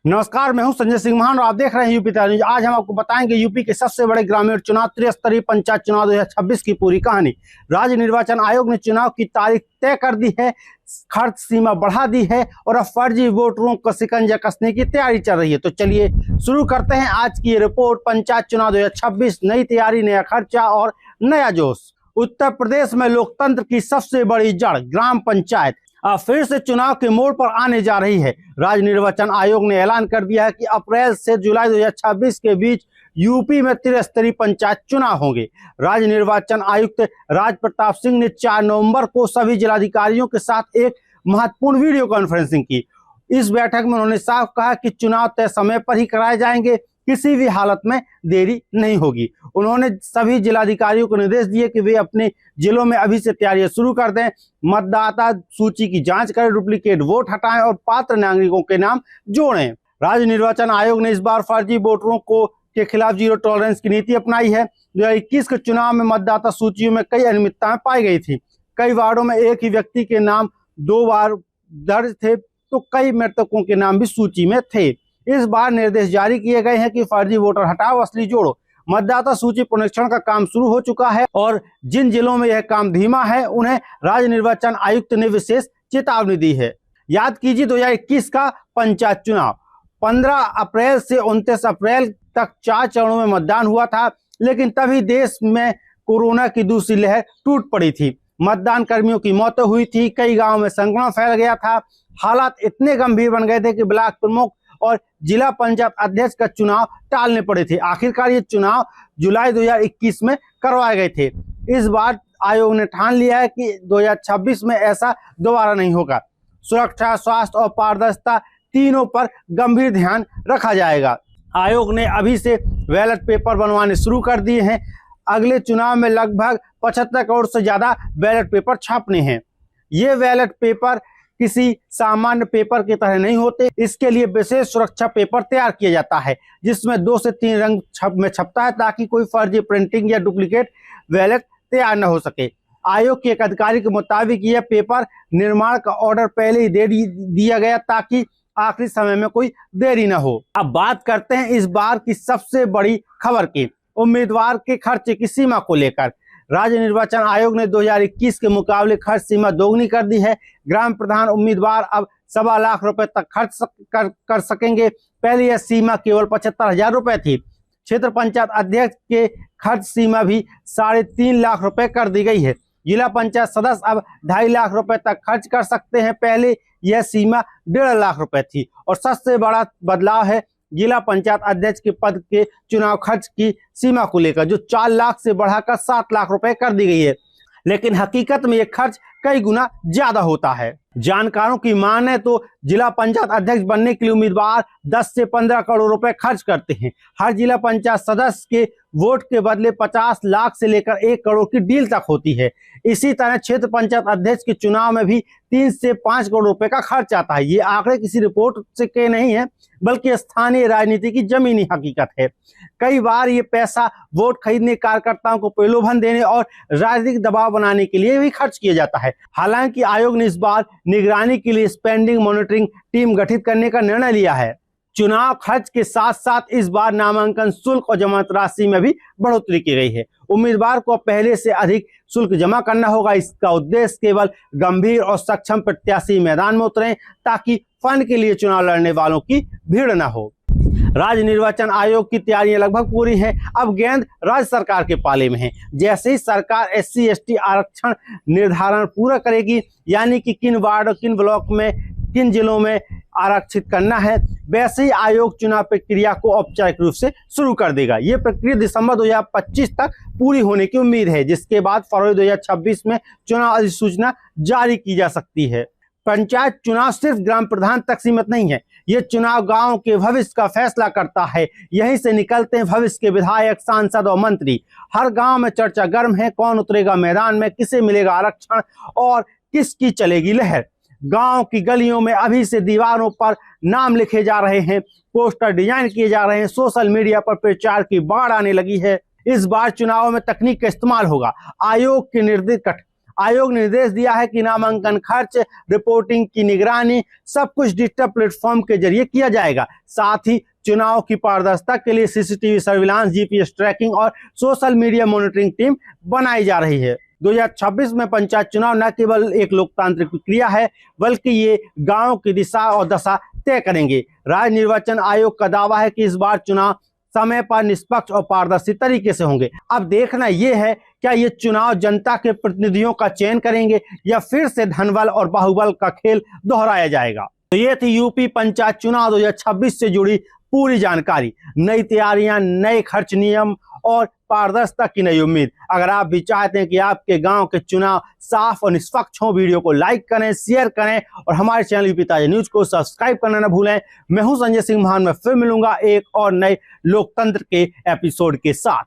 नमस्कार, मैं हूं संजय सिंह महान और आप देख रहे हैं यूपी न्यूज। आज हम आपको बताएंगे यूपी के सबसे बड़े ग्रामीण चुनाव त्रिस्तरीय पंचायत चुनाव 2026 की पूरी कहानी। राज्य निर्वाचन आयोग ने चुनाव की तारीख तय कर दी है, खर्च सीमा बढ़ा दी है और अब फर्जी वोटरों को शिकंजा कसने की तैयारी चल रही है। तो चलिए शुरू करते हैं आज की ये रिपोर्ट। पंचायत चुनाव 2026, नई तैयारी, नया खर्चा और नया जोश। उत्तर प्रदेश में लोकतंत्र की सबसे बड़ी जड़ ग्राम पंचायत अब फिर से चुनाव के मोड़ पर आने जा रही है। राज्य निर्वाचन आयोग ने ऐलान कर दिया है कि अप्रैल से जुलाई 2026 के बीच यूपी में त्रिस्तरीय पंचायत चुनाव होंगे। राज्य निर्वाचन आयुक्त राज प्रताप सिंह ने 4 नवंबर को सभी जिलाधिकारियों के साथ एक महत्वपूर्ण वीडियो कॉन्फ्रेंसिंग की। इस बैठक में उन्होंने साफ कहा कि चुनाव तय समय पर ही कराए जाएंगे, किसी भी हालत में देरी नहीं होगी। उन्होंने सभी जिलाधिकारियों को निर्देश दिए कि वे अपने जिलों में अभी से तैयारियां शुरू कर दें, मतदाता सूची की जांच करें, डुप्लीकेट वोट हटाएं और पात्र नागरिकों के नाम जोड़ें। राज्य निर्वाचन आयोग ने इस बार फर्जी वोटरों के खिलाफ जीरो टॉलरेंस की नीति अपनाई है। 2021 के चुनाव में मतदाता सूचियों में कई अनियमितताएं पाई गई थी। कई वार्डों में एक ही व्यक्ति के नाम 2 बार दर्ज थे तो कई मृतकों के नाम भी सूची में थे। इस बार निर्देश जारी किए गए हैं कि फर्जी वोटर हटाओ, असली जोड़ो। मतदाता सूची पुनरीक्षण का काम शुरू हो चुका है और जिन जिलों में यह काम धीमा है उन्हें राज्य निर्वाचन आयुक्त ने विशेष चेतावनी दी है। याद कीजिए 2021 का पंचायत चुनाव 15 अप्रैल से 29 अप्रैल तक 4 चरणों में मतदान हुआ था, लेकिन तभी देश में कोरोना की दूसरी लहर टूट पड़ी थी। मतदान कर्मियों की मौतें हुई थी, कई गाँव में संक्रमण फैल गया था। हालात इतने गंभीर बन गए थे कि ब्लॉक प्रमुख और जिला पंचायत अध्यक्ष का चुनाव टालने पड़े थे। आखिरकार ये चुनाव जुलाई 2021 में करवाए गए थे। इस बार आयोग ने ठान लिया है कि 2026 में ऐसा दोबारा नहीं होगा। सुरक्षा, स्वास्थ्य और पारदर्शिता तीनों पर गंभीर ध्यान रखा जाएगा। आयोग ने अभी से बैलेट पेपर बनवाने शुरू कर दिए हैं। अगले चुनाव में लगभग 75 करोड़ से ज्यादा बैलेट पेपर छापने हैं। ये बैलेट पेपर किसी सामान्य पेपर की तरह नहीं होते। इसके लिए विशेष सुरक्षा पेपर तैयार किया जाता है जिसमें 2 से 3 रंग में छपता है ताकि कोई फर्जी प्रिंटिंग या डुप्लीकेट बैलेट तैयार न हो सके। आयोग के एक अधिकारी के मुताबिक यह पेपर निर्माण का ऑर्डर पहले ही दे दिया गया ताकि आखिरी समय में कोई देरी न हो। अब बात करते हैं इस बार की सबसे बड़ी खबर की, उम्मीदवार के खर्चे की सीमा को लेकर। राज्य निर्वाचन आयोग ने 2021 के मुकाबले खर्च सीमा दोगुनी कर दी है। ग्राम प्रधान उम्मीदवार अब 1.25 लाख रुपए तक खर्च कर सकेंगे। पहले यह सीमा केवल 75,000 रुपए थी। क्षेत्र पंचायत अध्यक्ष के खर्च सीमा भी 3.5 लाख रुपए कर दी गई है। जिला पंचायत सदस्य अब 2.5 लाख रुपए तक खर्च कर सकते हैं। पहले यह सीमा 1.5 लाख रुपए थी। और सबसे बड़ा बदलाव है जिला पंचायत अध्यक्ष के पद के चुनाव खर्च की सीमा को लेकर, जो 4 लाख से बढ़ाकर 7 लाख रुपए कर दी गई है। लेकिन हकीकत में यह खर्च कई गुना ज्यादा होता है। जानकारों की माने तो जिला पंचायत अध्यक्ष बनने के लिए उम्मीदवार 10 से 15 करोड़ रुपए खर्च करते हैं। हर जिला पंचायत सदस्य के वोट के बदले 50 लाख से लेकर 1 करोड़ की डील तक होती है। इसी तरह क्षेत्र पंचायत अध्यक्ष के चुनाव में भी 3 से 5 करोड़ रुपए का खर्च आता है। ये आंकड़े किसी रिपोर्ट से के नहीं है बल्कि स्थानीय राजनीति की जमीनी हकीकत है। कई बार ये पैसा वोट खरीदने, कार्यकर्ताओं को प्रलोभन देने और राजनीतिक दबाव बनाने के लिए भी खर्च किया जाता है। हालांकि आयोग ने इस बार निगरानी के लिए स्पेंडिंग मॉनिटरिंग टीम गठित करने का निर्णय लिया है। चुनाव खर्च के साथ साथ इस बार नामांकन शुल्क और जमानत राशि में भी बढ़ोतरी की गई है। उम्मीदवार को पहले से अधिक शुल्क जमा करना होगा। इसका उद्देश्य केवल गंभीर और सक्षम प्रत्याशी मैदान में उतरें ताकि फंड के लिए चुनाव लड़ने वालों की भीड़ न हो। राज्य निर्वाचन आयोग की तैयारियां लगभग पूरी हैं। अब गेंद राज्य सरकार के पाले में है। जैसे ही सरकार SC/ST आरक्षण निर्धारण पूरा करेगी, यानी कि किन वार्ड, किन ब्लॉक में, किन जिलों में आरक्षित करना है, वैसे ही आयोग चुनाव प्रक्रिया को औपचारिक रूप से शुरू कर देगा। ये प्रक्रिया दिसंबर 2025 तक पूरी होने की उम्मीद है, जिसके बाद फरवरी 2026 में चुनाव अधिसूचना जारी की जा सकती है। पंचायत चुनाव सिर्फ ग्राम प्रधान तक सीमित नहीं है। ये चुनाव गांव के भविष्य का फैसला करता है। यहीं से निकलते हैं भविष्य के विधायक, सांसद और मंत्री। हर गांव में चर्चा गर्म है, कौन उतरेगा मैदान में, किसे मिलेगा आरक्षण और किसकी चलेगी लहर। गांव की गलियों में अभी से दीवारों पर नाम लिखे जा रहे हैं, पोस्टर डिजाइन किए जा रहे हैं, सोशल मीडिया पर प्रचार की बाढ़ आने लगी है। इस बार चुनाव में तकनीक का इस्तेमाल होगा। आयोग ने निर्देश दिया है कि नामांकन खर्च, रिपोर्टिंग की निगरानी सब कुछ डिजिटल प्लेटफॉर्म के जरिए किया जाएगा। साथ ही चुनाव की पारदर्शिता के लिए सीसीटीवी सर्विलांस, जीपीएस ट्रैकिंग और सोशल मीडिया मॉनिटरिंग टीम बनाई जा रही है। 2026 में पंचायत चुनाव न केवल एक लोकतांत्रिक प्रक्रिया है, बल्कि ये गांव की दिशा और दशा तय करेंगे। राज्य निर्वाचन आयोग का दावा है कि इस बार चुनाव समय पर, निष्पक्ष और पारदर्शी तरीके से होंगे। अब देखना यह है क्या ये चुनाव जनता के प्रतिनिधियों का चयन करेंगे या फिर से धनबल और बाहुबल का खेल दोहराया जाएगा। तो ये थी यूपी पंचायत चुनाव 2026 से जुड़ी पूरी जानकारी। नई तैयारियां, नए खर्च नियम और पारदर्शिता की नई उम्मीद। अगर आप भी चाहते हैं कि आपके गांव के चुनाव साफ और निष्पक्ष हो, वीडियो को लाइक करें, शेयर करें और हमारे चैनल यूपी ताजा न्यूज को सब्सक्राइब करना न भूलें। मैं हूं संजय सिंह महान, मैं फिर मिलूंगा एक और नए लोकतंत्र के एपिसोड के साथ।